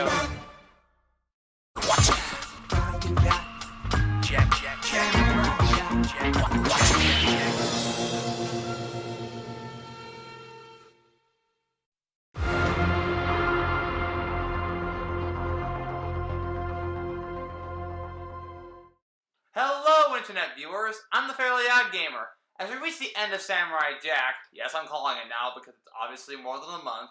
review. Hello, internet viewers. I'm the fairly OddGamer. As we reach the end of Samurai Jack, yes, I'm calling it now because it's obviously more than a month,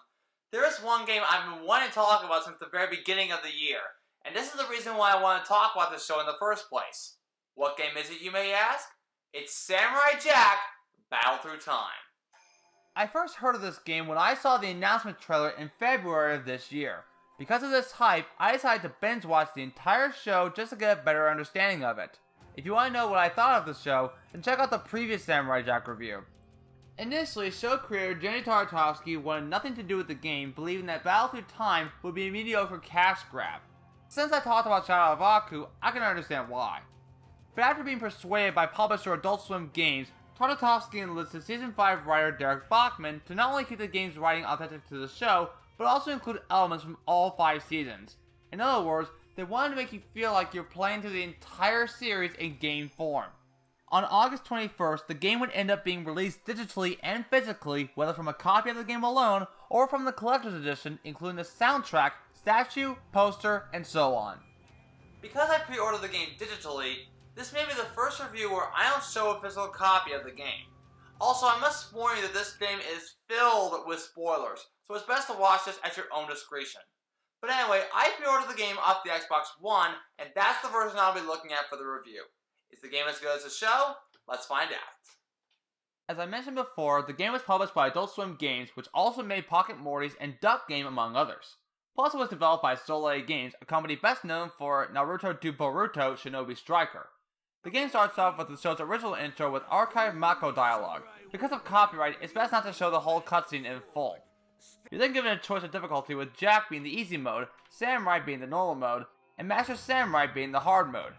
there is one game I've been wanting to talk about since the very beginning of the year, and this is the reason why I want to talk about this show in the first place. What game is it, you may ask? It's Samurai Jack Battle Through Time. I first heard of this game when I saw the announcement trailer in February of this year. Because of this hype, I decided to binge watch the entire show just to get a better understanding of it. If you want to know what I thought of the show, then check out the previous Samurai Jack review. Initially, show creator Jenny Tartakovsky wanted nothing to do with the game, believing that Battle Through Time would be a mediocre cash grab. Since I talked about Shadow of Aku, I can understand why. But after being persuaded by publisher Adult Swim Games, Tartakovsky enlisted Season 5 writer Derek Bachman to not only keep the game's writing authentic to the show, but also include elements from all 5 seasons. In other words, they wanted to make you feel like you're playing through the entire series in game form. On August 21st, the game would end up being released digitally and physically, whether from a copy of the game alone, or from the collector's edition, including the soundtrack, statue, poster, and so on. Because I pre-ordered the game digitally, this may be the first review where I don't show a physical copy of the game. Also, I must warn you that this game is filled with spoilers, so it's best to watch this at your own discretion. But anyway, I pre-ordered the game off the Xbox One, and that's the version I'll be looking at for the review. Is the game as good as the show? Let's find out. As I mentioned before, the game was published by Adult Swim Games, which also made Pocket Mortys and Duck Game among others. Plus it was developed by Soleil Games, a company best known for Naruto to Boruto Shinobi Striker. The game starts off with the show's original intro with archived Mako dialogue. Because of copyright, it's best not to show the whole cutscene in full. You're then given a choice of difficulty, with Jack being the easy mode, Samurai being the normal mode, and Master Samurai being the hard mode.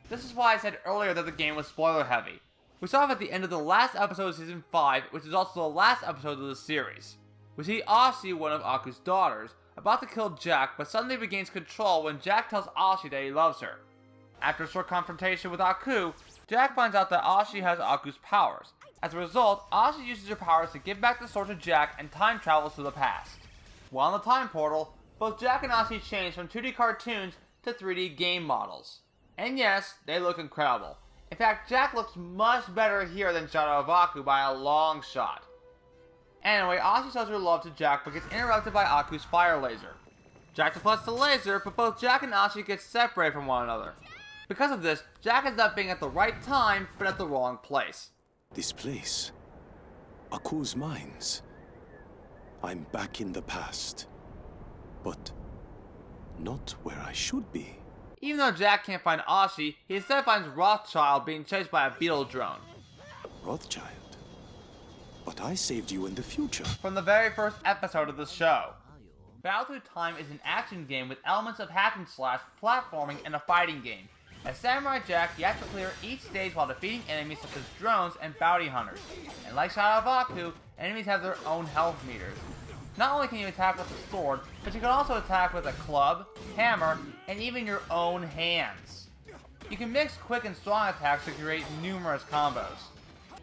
This is why I said earlier that the game was spoiler heavy. We saw off at the end of the last episode of Season 5, which is also the last episode of the series. We see Ashi, one of Aku's daughters, about to kill Jack, but suddenly regains control when Jack tells Ashi that he loves her. After a short confrontation with Aku, Jack finds out that Ashi has Aku's powers. As a result, Ashi uses her powers to give back the sword to Jack and time travels to the past. While in the time portal, both Jack and Ashi change from 2D cartoons to 3D game models. And yes, they look incredible. In fact, Jack looks much better here than Shadow of Aku by a long shot. Anyway, Ashi shows her love to Jack but gets interrupted by Aku's fire laser. Jack deflects the laser, but both Jack and Ashi get separated from one another. Because of this, Jack ends up being at the right time, but at the wrong place. This place, Aku's mines. I'm back in the past, but not where I should be. Even though Jack can't find Ashi, he instead finds Rothschild being chased by a beetle drone. Rothschild? But I saved you in the future. From the very first episode of the show. Battle Through Time is an action game with elements of hack and slash, platforming, and a fighting game. As Samurai Jack, you have to clear each stage while defeating enemies such as drones and bounty hunters. And like Shadow of Aku, enemies have their own health meters. Not only can you attack with a sword, but you can also attack with a club, hammer, and even your own hands. You can mix quick and strong attacks to create numerous combos.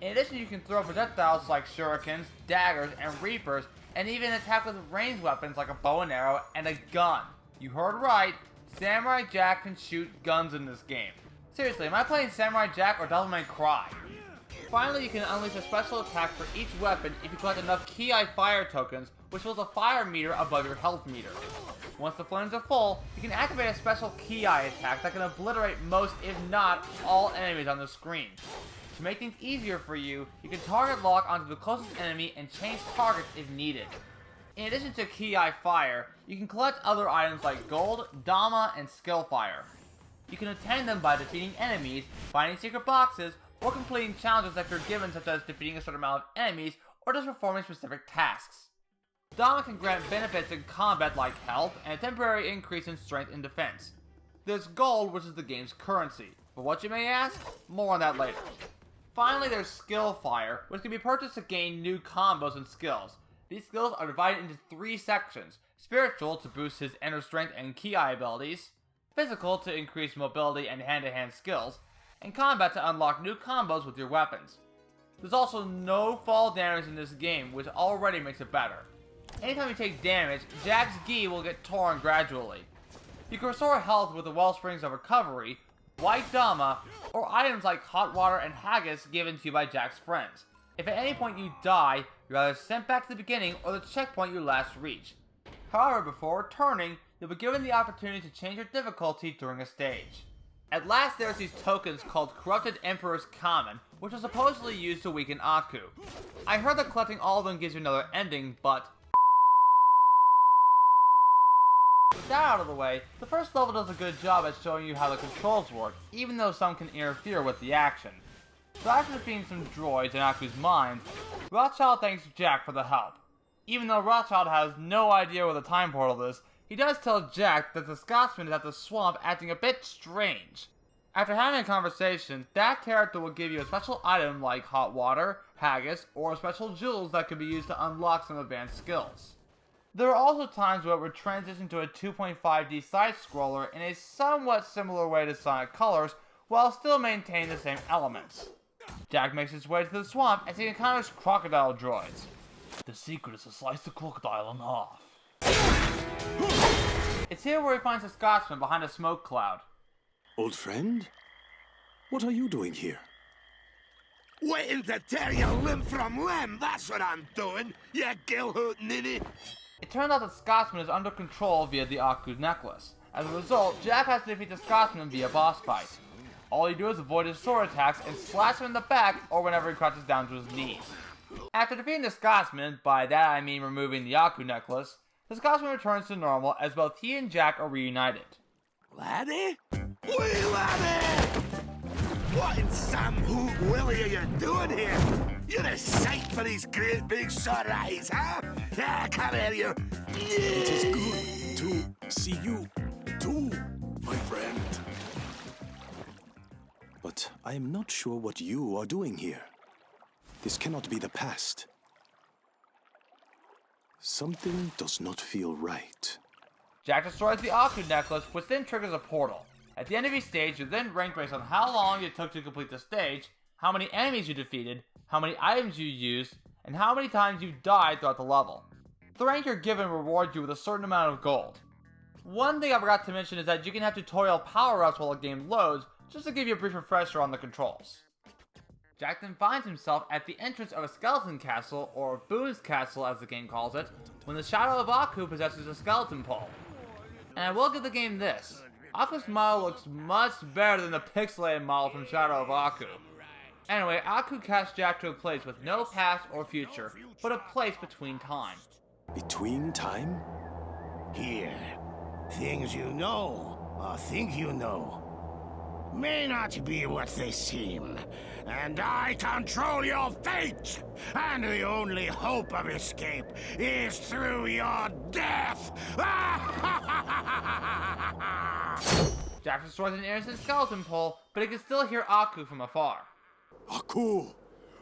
In addition, you can throw projectiles like shurikens, daggers, and reapers, and even attack with ranged weapons like a bow and arrow and a gun. You heard right. Samurai Jack can shoot guns in this game. Seriously, am I playing Samurai Jack or Devil May Cry? Finally, you can unleash a special attack for each weapon if you collect enough Ki fire tokens, which fills a fire meter above your health meter. Once the flames are full, you can activate a special Ki attack that can obliterate most, if not all, enemies on the screen. To make things easier for you, you can target lock onto the closest enemy and change targets if needed. In addition to Ki Fire, you can collect other items like Gold, Dama, and Skill Fire. You can attain them by defeating enemies, finding secret boxes, or completing challenges that you're given, such as defeating a certain amount of enemies, or just performing specific tasks. Dama can grant benefits in combat like health, and a temporary increase in strength and defense. There's Gold, which is the game's currency. But what you may ask? More on that later. Finally, there's Skill Fire, which can be purchased to gain new combos and skills. These skills are divided into 3 sections: spiritual to boost his inner strength and ki abilities, physical to increase mobility and hand-to-hand skills, and combat to unlock new combos with your weapons. There's also no fall damage in this game, which already makes it better. Anytime you take damage, Jack's gi will get torn gradually. You can restore health with the Wellsprings of Recovery, White Dama, or items like hot water and haggis given to you by Jack's friends. If at any point you die, you're either sent back to the beginning or the checkpoint you last reached. However, before returning, you'll be given the opportunity to change your difficulty during a stage. At last, there's these tokens called Corrupted Emperor's Common, which are supposedly used to weaken Aku. I heard that collecting all of them gives you another ending, but with that out of the way, the first level does a good job at showing you how the controls work, even though some can interfere with the action. So after defeating some droids in Aku's mind, Rothschild thanks Jack for the help. Even though Rothschild has no idea where the time portal is, he does tell Jack that the Scotsman is at the swamp acting a bit strange. After having a conversation, that character will give you a special item like hot water, haggis, or special jewels that can be used to unlock some advanced skills. There are also times where it would transition to a 2.5D side-scroller in a somewhat similar way to Sonic Colors, while still maintaining the same elements. Jack makes his way to the swamp as he encounters crocodile droids. The secret is to slice the crocodile in half. It's here where he finds the Scotsman behind a smoke cloud. Old friend? What are you doing here? Waiting to tear your limb from limb, that's what I'm doing, you gill-hoot ninny. It turns out the Scotsman is under control via the Aku necklace. As a result, Jack has to defeat the Scotsman via boss fight. All you do is avoid his sword attacks and slash him in the back or whenever he crouches down to his knees. After defeating the Scotsman, by that I mean removing the Aku necklace, the Scotsman returns to normal as both he and Jack are reunited. Laddie? Wee laddie! What in Sam Hoot Willie are you doing here? You're a sight for these great big sore eyes, huh? Yeah, come here, you. It is good to see you, too, my friend. But I am not sure what you are doing here. This cannot be the past. Something does not feel right. Jack destroys the Aku necklace, which then triggers a portal. At the end of each stage, you're then ranked based on how long it took to complete the stage, how many enemies you defeated, how many items you used, and how many times you died throughout the level. The rank you're given rewards you with a certain amount of gold. One thing I forgot to mention is that you can have tutorial power-ups while the game loads, just to give you a brief refresher on the controls. Jack then finds himself at the entrance of a skeleton castle, or Boone's Castle as the game calls it, when the Shadow of Aku possesses a skeleton pole. And I will give the game this. Aku's model looks much better than the pixelated model from Shadow of Aku. Anyway, Aku casts Jack to a place with no past or future, but a place between time. Between time? Here, things you know, or think you know, may not be what they seem. And I control your fate! And the only hope of escape is through your death! Jack destroys an innocent skeleton pole, but he can still hear Aku from afar. Aku!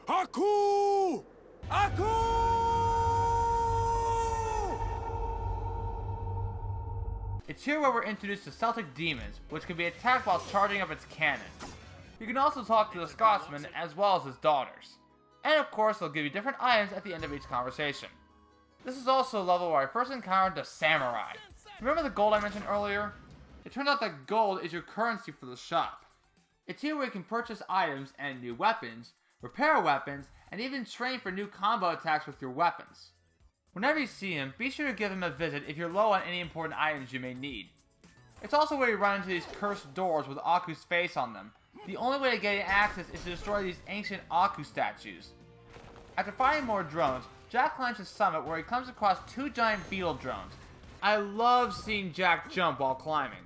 Aku! Aku! It's here where we're introduced to Celtic demons, which can be attacked while charging up its cannon. You can also talk to the Scotsman as well as his daughters. And of course, they'll give you different items at the end of each conversation. This is also a level where I first encountered the samurai. Remember the gold I mentioned earlier? It turns out that gold is your currency for the shop. It's here where you can purchase items and new weapons, repair weapons, and even train for new combo attacks with your weapons. Whenever you see him, be sure to give him a visit if you're low on any important items you may need. It's also where you run into these cursed doors with Aku's face on them. The only way to gain access is to destroy these ancient Aku statues. After finding more drones, Jack climbs the summit where he comes across two giant beetle drones. I love seeing Jack jump while climbing.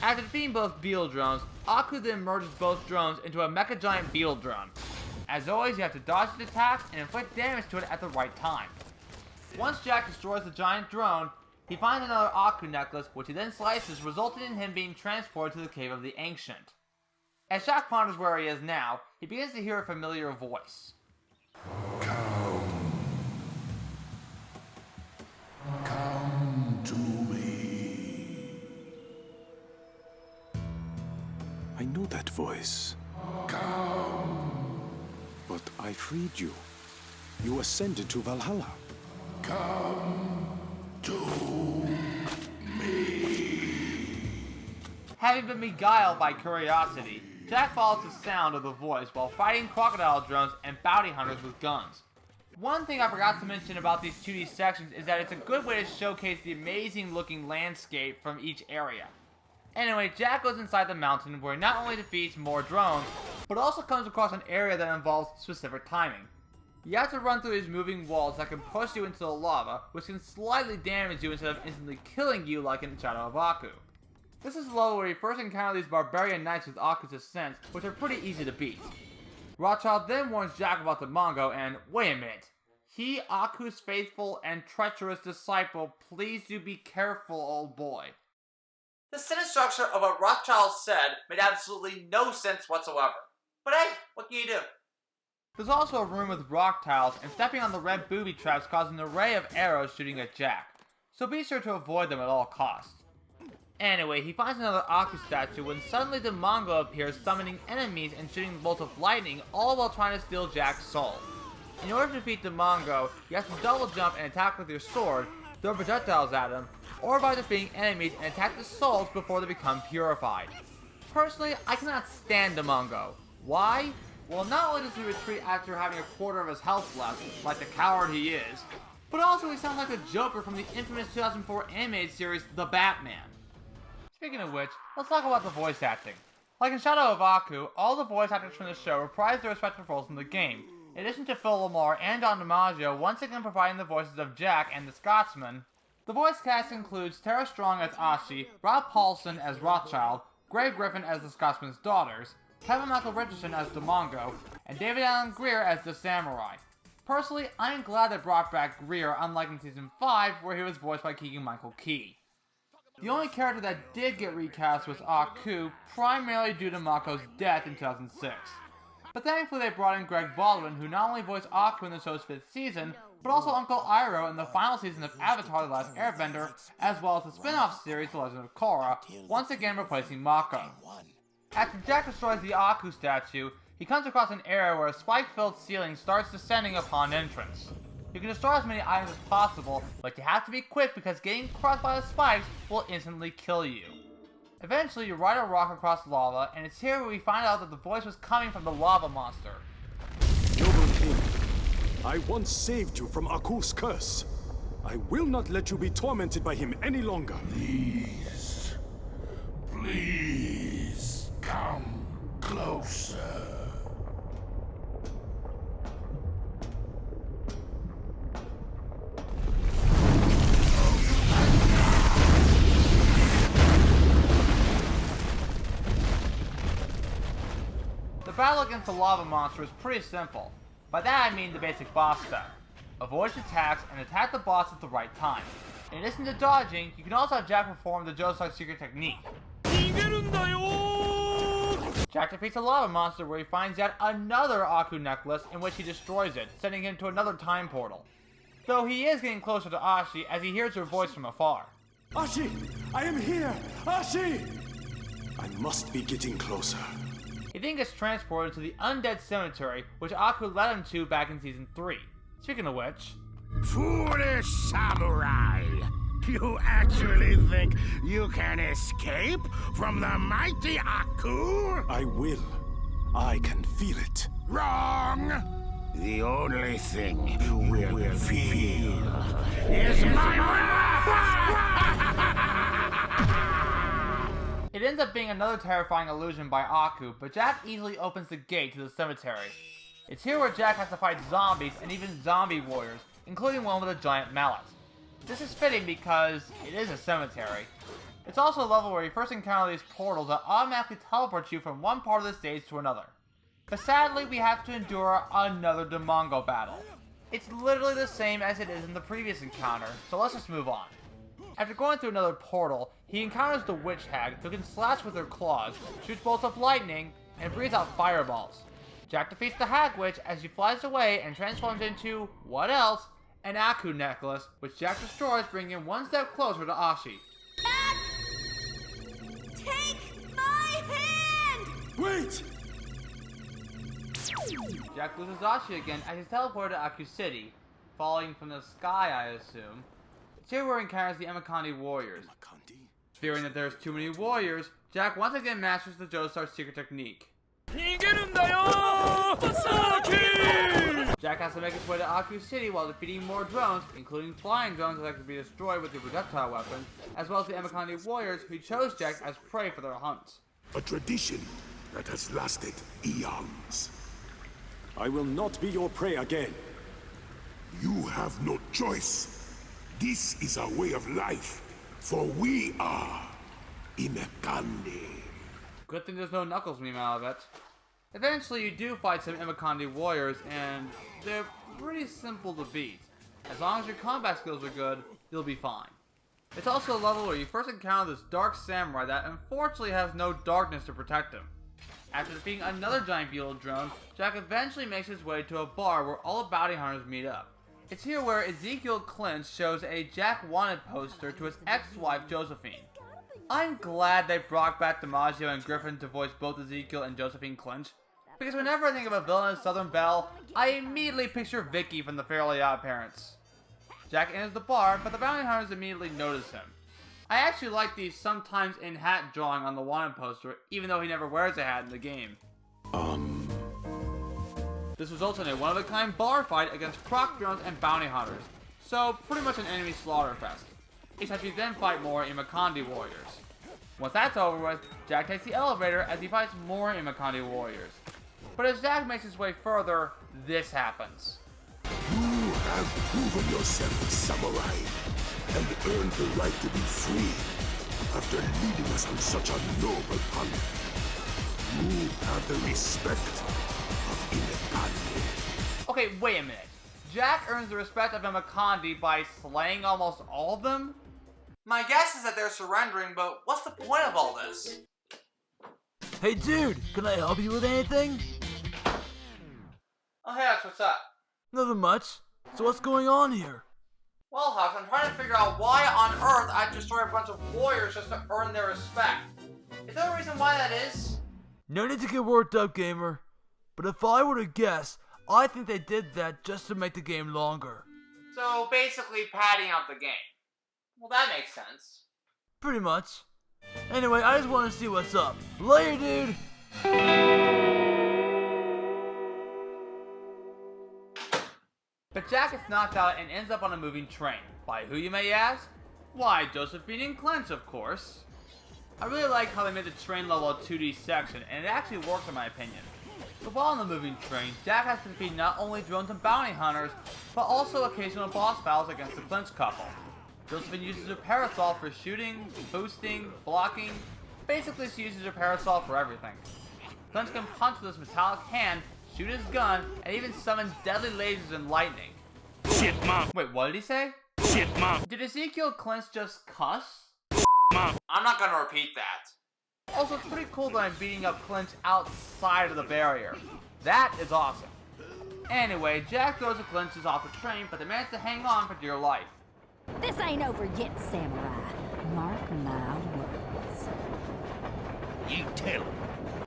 After defeating both beetle drones, Aku then merges both drones into a mecha giant beetle drone. As always, you have to dodge its attacks and inflict damage to it at the right time. Once Jack destroys the giant drone, he finds another Aku necklace, which he then slices, resulting in him being transported to the Cave of the Ancient. As Jack ponders where he is now, he begins to hear a familiar voice. Come to me. I know that voice. Come. But I freed you. You ascended to Valhalla. Come to me. Having been beguiled by curiosity, Jack follows the sound of the voice while fighting crocodile drones and bounty hunters with guns. One thing I forgot to mention about these 2D sections is that it's a good way to showcase the amazing looking landscape from each area. Anyway, Jack goes inside the mountain where he not only defeats more drones, but also comes across an area that involves specific timing. You have to run through these moving walls that can push you into the lava, which can slightly damage you instead of instantly killing you like in Shadow of Aku. This is the level where you first encounter these barbarian knights with Aku's Ascent, which are pretty easy to beat. Rothschild then warns Jack about the Mongo and, wait a minute, he, Aku's faithful and treacherous disciple, please do be careful, old boy. The sentence structure of what Rothschild said made absolutely no sense whatsoever. But hey, what can you do? There's also a room with rock tiles, and stepping on the red booby traps causes an array of arrows shooting at Jack, so be sure to avoid them at all costs. Anyway, he finds another Aku statue when suddenly the Mongo appears summoning enemies and shooting bolts of lightning, all while trying to steal Jack's soul. In order to defeat the Mongo, you have to double jump and attack with your sword, throw projectiles at him, or by defeating enemies and attack the souls before they become purified. Personally, I cannot stand the Mongo. Why? Well, not only does he retreat after having a quarter of his health left, like the coward he is, but also he sounds like the Joker from the infamous 2004 animated series, The Batman. Speaking of which, let's talk about the voice acting. Like in Shadow of Aku, all the voice actors from the show reprise their respective roles in the game, in addition to Phil Lamar and Don DiMaggio once again providing the voices of Jack and the Scotsman. The voice cast includes Tara Strong as Ashi, Rob Paulson as Rothschild, Greg Griffin as the Scotsman's daughters, Kevin Michael Richardson as the Mongo, and David Allen Greer as the Samurai. Personally, I am glad they brought back Greer, unlike in Season 5, where he was voiced by Keegan-Michael Key. The only character that did get recast was Aku, primarily due to Mako's death in 2006. But thankfully they brought in Greg Baldwin, who not only voiced Aku in the show's 5th season, but also Uncle Iroh in the final season of Avatar The Last Airbender, as well as the spin-off series The Legend of Korra, once again replacing Mako. After Jack destroys the Aku statue, he comes across an area where a spike-filled ceiling starts descending upon entrance. You can destroy as many items as possible, but you have to be quick because getting crushed by the spikes will instantly kill you. Eventually, you ride a rock across lava, and it's here where we find out that the voice was coming from the lava monster. Noble King, I once saved you from Aku's curse. I will not let you be tormented by him any longer. Please, come closer. The battle against the lava monster is pretty simple. By that I mean the basic boss stuff. Avoid attacks and attack the boss at the right time. In addition to dodging, you can also have Jack perform the Josuke secret technique. Jack defeats a lava monster where he finds yet another Aku necklace in which he destroys it, sending him to another time portal. Though he is getting closer to Ashi as he hears her voice from afar. Ashi! I am here! Ashi! I must be getting closer. He then gets transported to the undead cemetery, which Aku led him to back in Season 3. Speaking of which... Foolish samurai! You actually think you can escape from the mighty Aku? I will. I can feel it. Wrong! The only thing you will feel is my wrath! It ends up being another terrifying illusion by Aku, but Jack easily opens the gate to the cemetery. It's here where Jack has to fight zombies and even zombie warriors, including one with a giant mallet. This is fitting because it is a cemetery. It's also a level where you first encounter these portals that automatically teleport you from one part of the stage to another. But sadly, we have to endure another Demongo battle. It's literally the same as it is in the previous encounter, so let's just move on. After going through another portal, he encounters the Witch Hag, who can slash with her claws, shoots bolts of lightning, and breathes out fireballs. Jack defeats the Hag Witch as she flies away and transforms into, what else? an Aku necklace, which Jack destroys, bringing him one step closer to Ashi. Jack! Take my hand! Wait! Jack loses Ashi again as he's teleported to Aku City, falling from the sky, I assume. It's here where he encounters the Emakandi warriors. Fearing that there's too many warriors, Jack once again masters the Joestar's secret technique. Jack has to make his way to Aku City while defeating more drones, including flying drones that can be destroyed with the projectile weapons, as well as the Emakandi warriors who chose Jack as prey for their hunts. A tradition that has lasted eons. I will not be your prey again. You have no choice. This is our way of life, for we are Imekandi. Good thing there's no Knuckles meme out of it. Eventually you do fight some Emakandi warriors, and they're pretty simple to beat. As long as your combat skills are good, you'll be fine. It's also a level where you first encounter this dark samurai that unfortunately has no darkness to protect him. After defeating another giant beetle drone, Jack eventually makes his way to a bar where all the bounty hunters meet up. It's here where Ezekiel Clinch shows a Jack Wanted poster to his ex-wife Josephine. I'm glad they brought back DiMaggio and Griffin to voice both Ezekiel and Josephine Clinch, because whenever I think of a villainous Southern Belle, I immediately picture Vicky from the Fairly Odd Parents. Jack enters the bar, but the bounty hunters immediately notice him. I actually like the sometimes in hat drawing on the Wanted poster, even though he never wears a hat in the game. This results in a one-of-a-kind bar fight against croc drones and bounty hunters, so pretty much an enemy slaughter fest. Except you then fight more Imakandi warriors. Once that's over with, Jack takes the elevator as he fights more Imakandi warriors. But as Jack makes his way further, this happens. You have proven yourself a samurai and earned the right to be free after leading us on such a noble hunt. You have the respect of Imekandi. Okay, wait a minute. Jack earns the respect of Imakandi by slaying almost all of them? My guess is that they're surrendering, but what's the point of all this? Hey dude, can I help you with anything? Oh hey, Hux, what's up? Nothing much. So what's going on here? Well, Hux, I'm trying to figure out why on earth I'd destroy a bunch of warriors just to earn their respect. Is there a reason why that is? No need to get worked up, gamer. But if I were to guess, I think they did that just to make the game longer. So basically padding out the game. Well, that makes sense. Pretty much. Anyway, I just want to see what's up. Later, dude! But Jack is knocked out and ends up on a moving train. By who, you may ask? Why, Josephine and Clinch, of course. I really like how they made the train level a 2D section, and it actually works in my opinion. But while on the moving train, Jack has to defeat not only drones and bounty hunters, but also occasional boss battles against the Clinch couple. Josephine uses her parasol for shooting, boosting, blocking. Basically, she uses her parasol for everything. Clinch can punch with his metallic hand, shoot his gun, and even summon deadly lasers and lightning. Shit, Mom. Wait, what did he say? Shit, Mom. Did Ezekiel Clinch just cuss? Mom. I'm not gonna repeat that. Also, it's pretty cool that I'm beating up Clinch outside of the barrier. That is awesome. Anyway, Jack throws the Clinches off the train, but they manage to hang on for dear life. This ain't over yet, samurai. Mark my words. You tell him.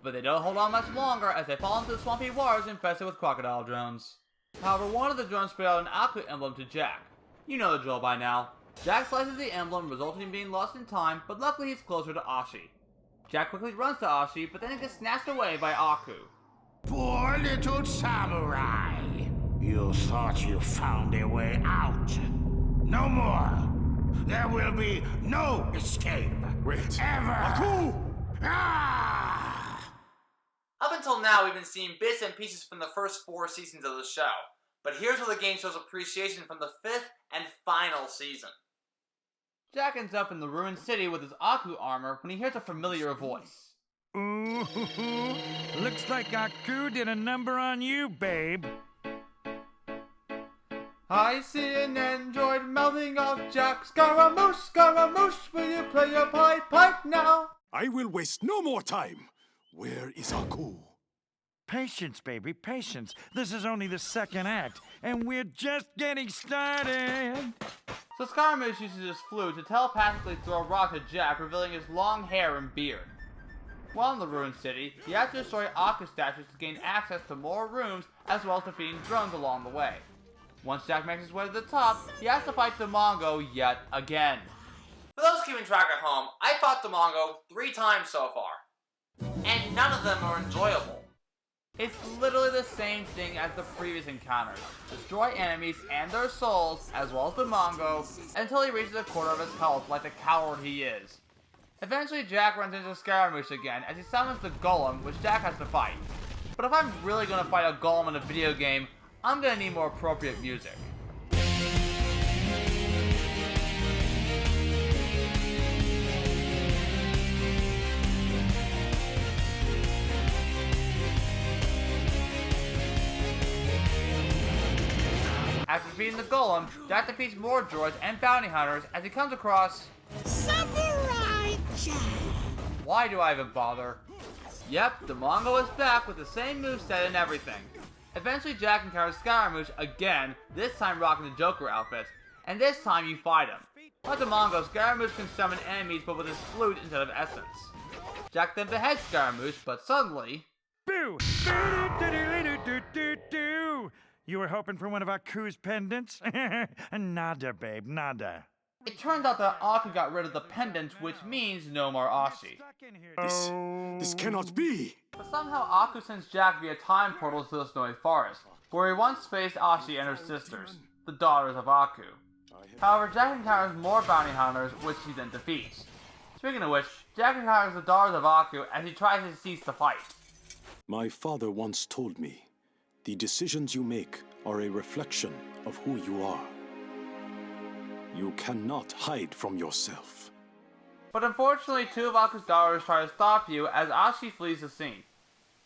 But they don't hold on much longer as they fall into the swampy waters infested with crocodile drones. However, one of the drones spit out an Aku emblem to Jack. You know the drill by now. Jack slices the emblem, resulting in being lost in time, but luckily he's closer to Ashi. Jack quickly runs to Ashi, but then he gets snatched away by Aku. Poor little samurai. You thought you found a way out. No more. There will be no escape. Wait. Ever. Aku! Ah! Up until now, we've been seeing bits and pieces from the first 4 seasons of the show. But here's where the game shows appreciation from the 5th and final season. Jack ends up in the ruined city with his Aku armor when he hears a familiar voice. Ooh, looks like Aku did a number on you, babe. I see an android mouthing off Jack. Scaramouche, Scaramouche, will you play your pipe now? I will waste no more time. Where is Aku? Patience, baby, patience. This is only the second act, and we're just getting started. So Scaramouche uses his flute to telepathically throw a rock at Jack, revealing his long hair and beard. While in the ruined city, you have to destroy Aku statues to gain access to more rooms, as well as defeating drones along the way. Once Jack makes his way to the top, he has to fight the Mongo yet again. For those keeping track at home, I fought the Mongo 3 times so far, and none of them are enjoyable. It's literally the same thing as the previous encounters. Destroy enemies and their souls, as well as the Mongo, until he reaches a quarter of his health like the coward he is. Eventually Jack runs into Scaramouche again as he summons the Golem, which Jack has to fight. But if I'm really going to fight a Golem in a video game, I'm going to need more appropriate music. After defeating the Golem, Jack defeats more droids and bounty hunters as he comes across Samurai Jack! Why do I even bother? Yep, the Mongo is back with the same moveset and everything. Eventually Jack encounters Scaramouche again, this time rocking the Joker outfit, and this time you fight him. Like the Mongo, Scaramouche can summon enemies but with his flute instead of essence. Jack then beheads Scaramouche, but suddenly... Boo! You were hoping for one of Aku's pendants? Nada, babe, nada. It turns out that Aku got rid of the pendant, which means no more Ashi. This cannot be! But somehow Aku sends Jack via time portals to the Snowy Forest, where he once faced Ashi and her sisters, the daughters of Aku. However, Jack encounters more bounty hunters, which he then defeats. Speaking of which, Jack encounters the daughters of Aku as he tries to cease the fight. My father once told me, the decisions you make are a reflection of who you are. You cannot hide from yourself. But unfortunately, 2 of Aku's daughters try to stop you as Ashi flees the scene.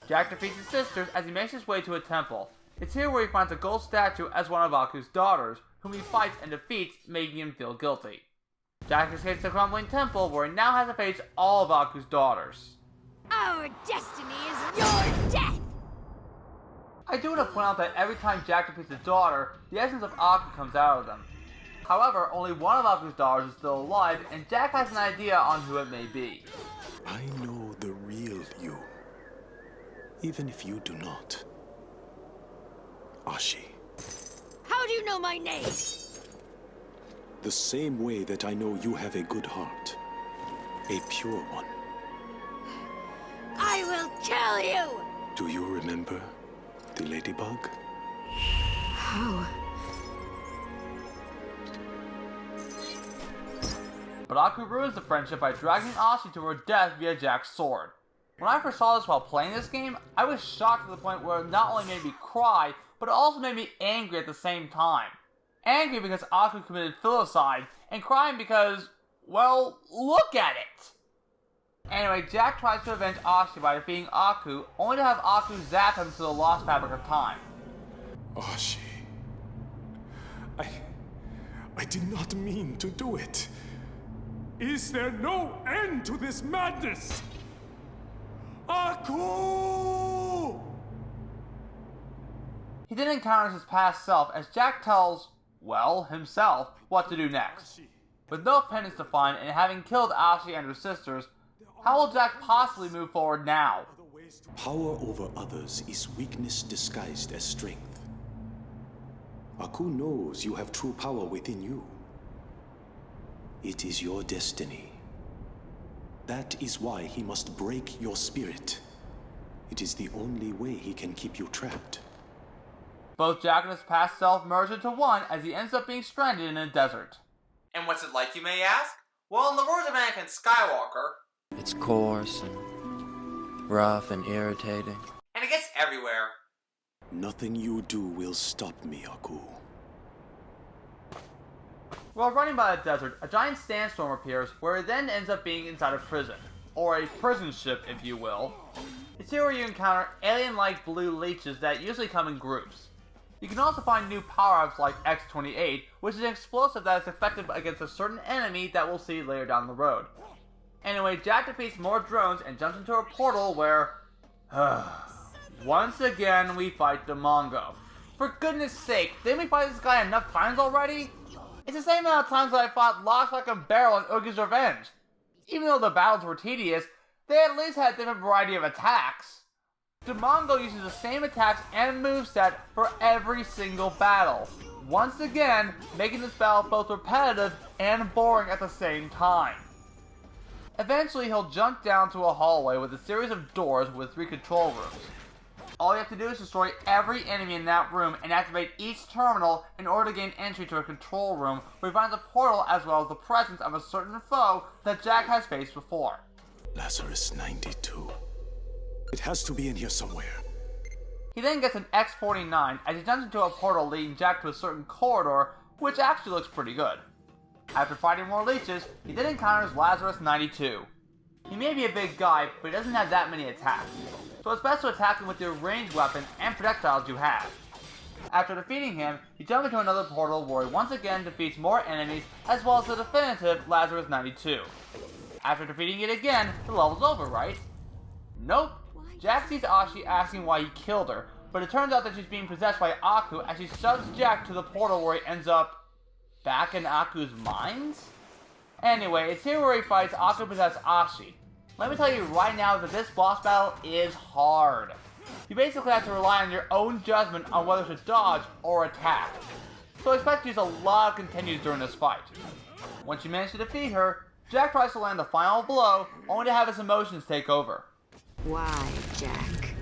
Jack defeats his sisters as he makes his way to a temple. It's here where he finds a gold statue as one of Aku's daughters, whom he fights and defeats, making him feel guilty. Jack escapes the crumbling temple where he now has to face all of Aku's daughters. Our destiny is your death! I do want to point out that every time Jack defeats a daughter, the essence of Aku comes out of them. However, only one of Aku's daughters is still alive, and Jack has an idea on who it may be. I know the real you, even if you do not. Ashi. How do you know my name? The same way that I know you have a good heart. A pure one. I will kill you! Do you remember the ladybug? How? But Aku ruins the friendship by dragging Ashi to her death via Jack's sword. When I first saw this while playing this game, I was shocked to the point where it not only made me cry, but it also made me angry at the same time. Angry because Aku committed filicide, and crying because, well, look at it! Anyway, Jack tries to avenge Ashi by defeating Aku, only to have Aku zap him to the lost fabric of time. Ashi. I did not mean to do it. Is there no end to this madness? Aku! He then encounters his past self as Jack tells, well, himself, what to do next. With no pendants to find and having killed Ashi and her sisters, how will Jack possibly move forward now? Power over others is weakness disguised as strength. Aku knows you have true power within you. It is your destiny. That is why he must break your spirit. It is the only way he can keep you trapped. Both Jack and his past self merge into one as he ends up being stranded in a desert. And what's it like, you may ask? Well, in the words of Anakin Skywalker, it's coarse and rough and irritating. And it gets everywhere. Nothing you do will stop me, Aku. While running by the desert, a giant sandstorm appears where it then ends up being inside a prison. Or a prison ship, if you will. It's here where you encounter alien-like blue leeches that usually come in groups. You can also find new power-ups like X-28, which is an explosive that is effective against a certain enemy that we'll see later down the road. Anyway, Jack defeats more drones and jumps into a portal where... Once again, we fight Demongo. For goodness sake, didn't we fight this guy enough times already? It's the same amount of times that I fought Lockstock and Barrel in Oogie's Revenge. Even though the battles were tedious, they at least had a different variety of attacks. Demongo uses the same attacks and moveset for every single battle, once again making this battle both repetitive and boring at the same time. Eventually he'll jump down to a hallway with a series of doors with 3 control rooms. All you have to do is destroy every enemy in that room and activate each terminal in order to gain entry to a control room where he finds a portal as well as the presence of a certain foe that Jack has faced before. Lazarus 92. It has to be in here somewhere. He then gets an X-49 as he jumps into a portal leading Jack to a certain corridor, which actually looks pretty good. After fighting more leeches, he then encounters Lazarus 92. He may be a big guy, but he doesn't have that many attacks, so it's best to attack him with your ranged weapon and projectiles you have. After defeating him, you jump into another portal where he once again defeats more enemies as well as the definitive Lazarus 92. After defeating it again, the level's over, right? Nope. Jack sees Ashi asking why he killed her, but it turns out that she's being possessed by Aku as she shoves Jack to the portal where he ends up back in Aku's mines? Anyway, it's here where he fights Aku-possessed Ashi. Let me tell you right now that this boss battle is hard. You basically have to rely on your own judgment on whether to dodge or attack. So expect to use a lot of continues during this fight. Once you manage to defeat her, Jack tries to land the final blow, only to have his emotions take over. Why, Jack?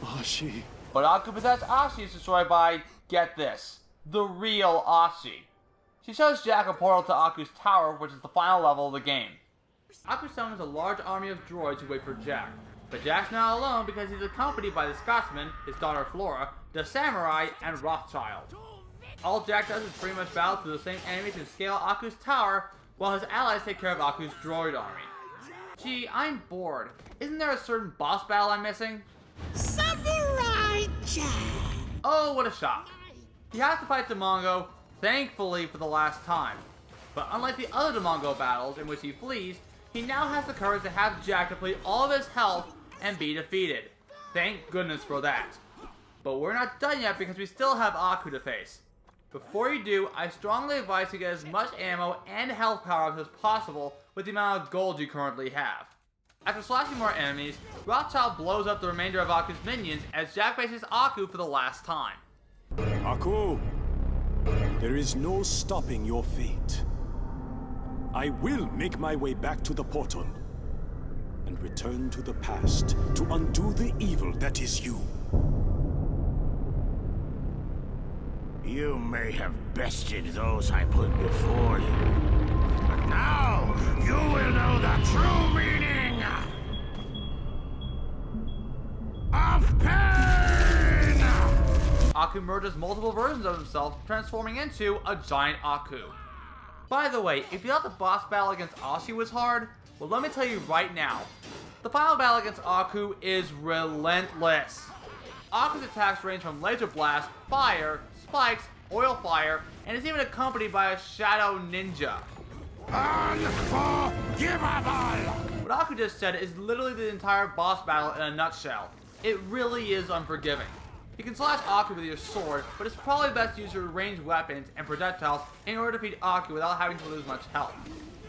Ashi. But Aku-possessed Ashi is destroyed by, get this, the real Ashi. She shows Jack a portal to Aku's tower, which is the final level of the game. Aku summons a large army of droids who wait for Jack, but Jack's not alone because he's accompanied by the Scotsman, his daughter Flora, the Samurai, and Rothschild. All Jack does is pretty much battle through the same enemies and scale Aku's tower, while his allies take care of Aku's droid army. Gee, I'm bored. Isn't there a certain boss battle I'm missing? Samurai Jack! Oh, what a shock. He has to fight Demongo, thankfully for the last time. But unlike the other Demongo battles in which he flees, he now has the courage to have Jack deplete all of his health and be defeated. Thank goodness for that. But we're not done yet because we still have Aku to face. Before you do, I strongly advise you get as much ammo and health power-ups as possible with the amount of gold you currently have. After slashing more enemies, Rothschild blows up the remainder of Aku's minions as Jack faces Aku for the last time. Aku, there is no stopping your fate. I will make my way back to the portal and return to the past to undo the evil that is you. You may have bested those I put before you, but now you will know the true meaning of pain! Aku merges multiple versions of himself, transforming into a giant Aku. By the way, if you thought the boss battle against Ashi was hard, well let me tell you right now. The final battle against Aku is relentless. Aku's attacks range from laser blast, fire, spikes, oil fire, and is even accompanied by a shadow ninja. Unforgivable! What Aku just said is literally the entire boss battle in a nutshell. It really is unforgiving. You can slash Aku with your sword, but it's probably best to use your ranged weapons and projectiles in order to defeat Aku without having to lose much health.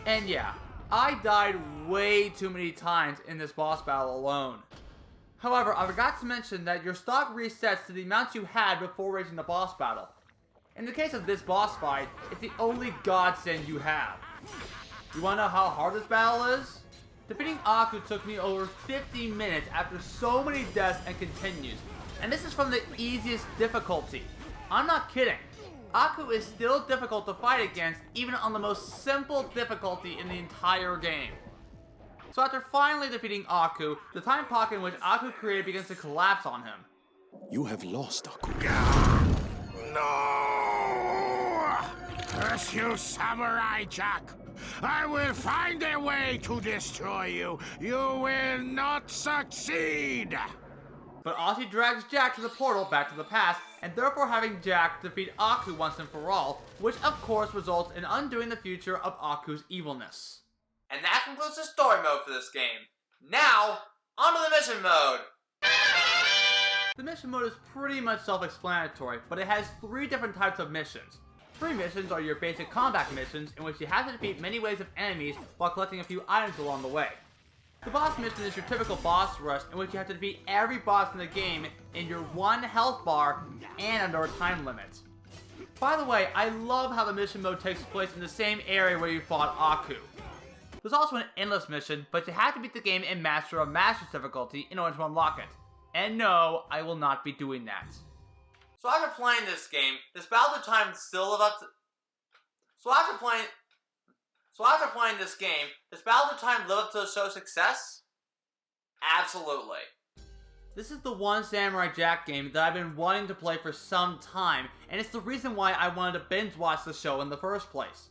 And yeah, I died way too many times in this boss battle alone. However, I forgot to mention that your stock resets to the amount you had before reaching the boss battle. In the case of this boss fight, it's the only godsend you have. You wanna know how hard this battle is? Defeating Aku took me over 50 minutes after so many deaths and continues. And this is from the easiest difficulty. I'm not kidding. Aku is still difficult to fight against even on the most simple difficulty in the entire game. So after finally defeating Aku, the time pocket in which Aku created begins to collapse on him. You have lost, Aku. No! Curse you, Samurai Jack! I will find a way to destroy you. You will not succeed! But Ashi drags Jack to the portal back to the past, and therefore having Jack defeat Aku once and for all, which of course results in undoing the future of Aku's evilness. And that concludes the story mode for this game. Now, On to the mission mode! The mission mode is pretty much self-explanatory, but it has 3 different types of missions. 3 missions are your basic combat missions, in which you have to defeat many waves of enemies while collecting a few items along the way. The boss mission is your typical boss rush, in which you have to defeat every boss in the game in your 1 health bar and under a time limit. By the way, I love how the mission mode takes place in the same area where you fought Aku. There's also an endless mission, but you have to beat the game in Master of Masters difficulty in order to unlock it. And no, I will not be doing that. So after playing this game, does Battle Through Time still live up to... So after playing this game, does Battle Through Time live up to the show's success? Absolutely. This is the one Samurai Jack game that I've been wanting to play for some time, and it's the reason why I wanted to binge watch the show in the first place.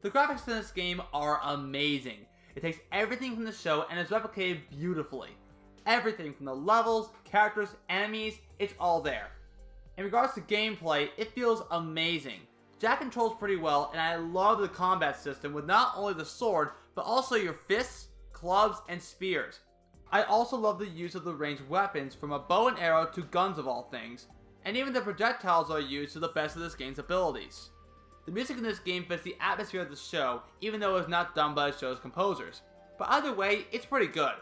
The graphics in this game are amazing. It takes everything from the show and is replicated beautifully. Everything from the levels, characters, enemies, it's all there. In regards to gameplay, it feels amazing. Jack controls pretty well, and I love the combat system with not only the sword, but also your fists, clubs, and spears. I also love the use of the ranged weapons, from a bow and arrow to guns of all things, and even the projectiles are used to the best of this game's abilities. The music in this game fits the atmosphere of the show, even though it was not done by the show's composers. But either way, it's pretty good.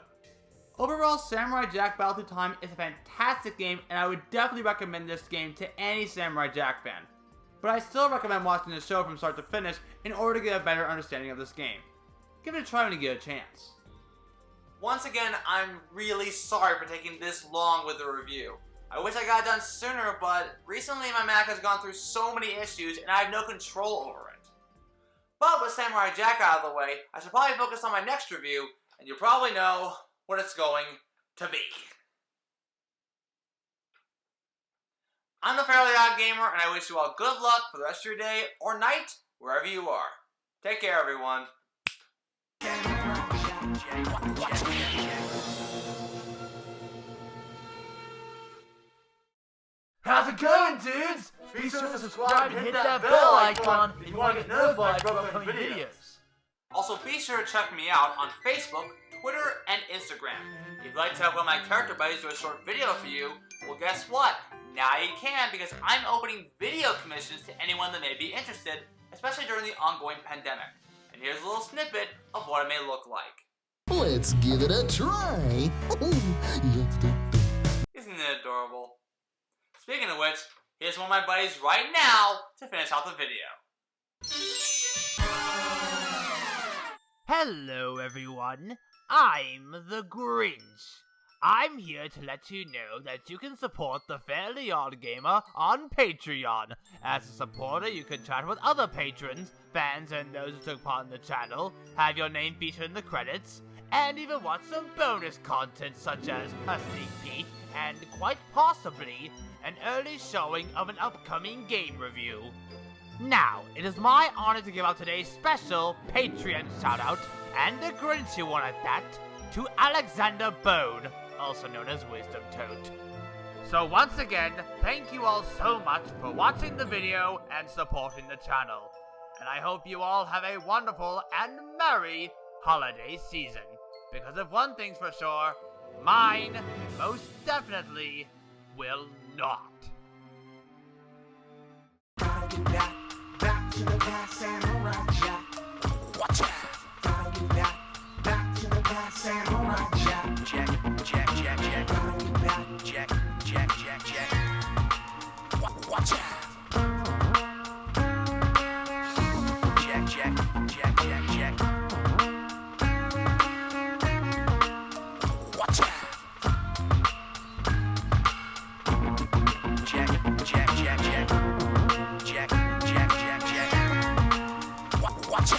Overall, Samurai Jack Battle Through Time is a fantastic game, and I would definitely recommend this game to any Samurai Jack fan. But I still recommend watching the show from start to finish in order to get a better understanding of this game. Give it a try when you get a chance. Once again, I'm really sorry for taking this long with the review. I wish I got it done sooner, but recently my Mac has gone through so many issues and I have no control over it. But with Samurai Jack out of the way, I should probably focus on my next review, and you'll probably know what it's going to be. I'm the Fairly Odd Gamer, and I wish you all good luck for the rest of your day or night, wherever you are. Take care, everyone. How's it going, dudes? Be sure to subscribe and hit that bell icon if you want to get notified for upcoming videos. Also, be sure to check me out on Facebook, Twitter, and Instagram. If you'd like to have one of my character buddies do a short video for you, well, guess what? Now you can, because I'm opening video commissions to anyone that may be interested, especially during the ongoing pandemic. And here's a little snippet of what it may look like. Let's give it a try. Isn't it adorable? Speaking of which, here's one of my buddies right now to finish out the video. Hello everyone, I'm the Grinch. I'm here to let you know that you can support the Fairly Odd Gamer on Patreon. As a supporter, you can chat with other patrons, fans, and those who took part in the channel, have your name featured in the credits, and even watch some bonus content such as a sneak peek and, quite possibly, an early showing of an upcoming game review. Now, it is my honor to give out today's special Patreon shoutout, and the Grinchy one at that, to Alexander Bone, also known as Wisdom Toad. So once again, thank you all so much for watching the video and supporting the channel. And I hope you all have a wonderful and merry holiday season. Because if one thing's for sure, mine most definitely will not. Back to the past, Samurai Jack. Watch out. Gotta get back to the past, Samurai Jack. Jack. Gotta get back. Jack. Watch out. Jack. Watch out. Watch out. Watch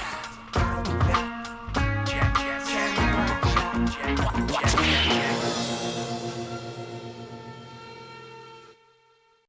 out.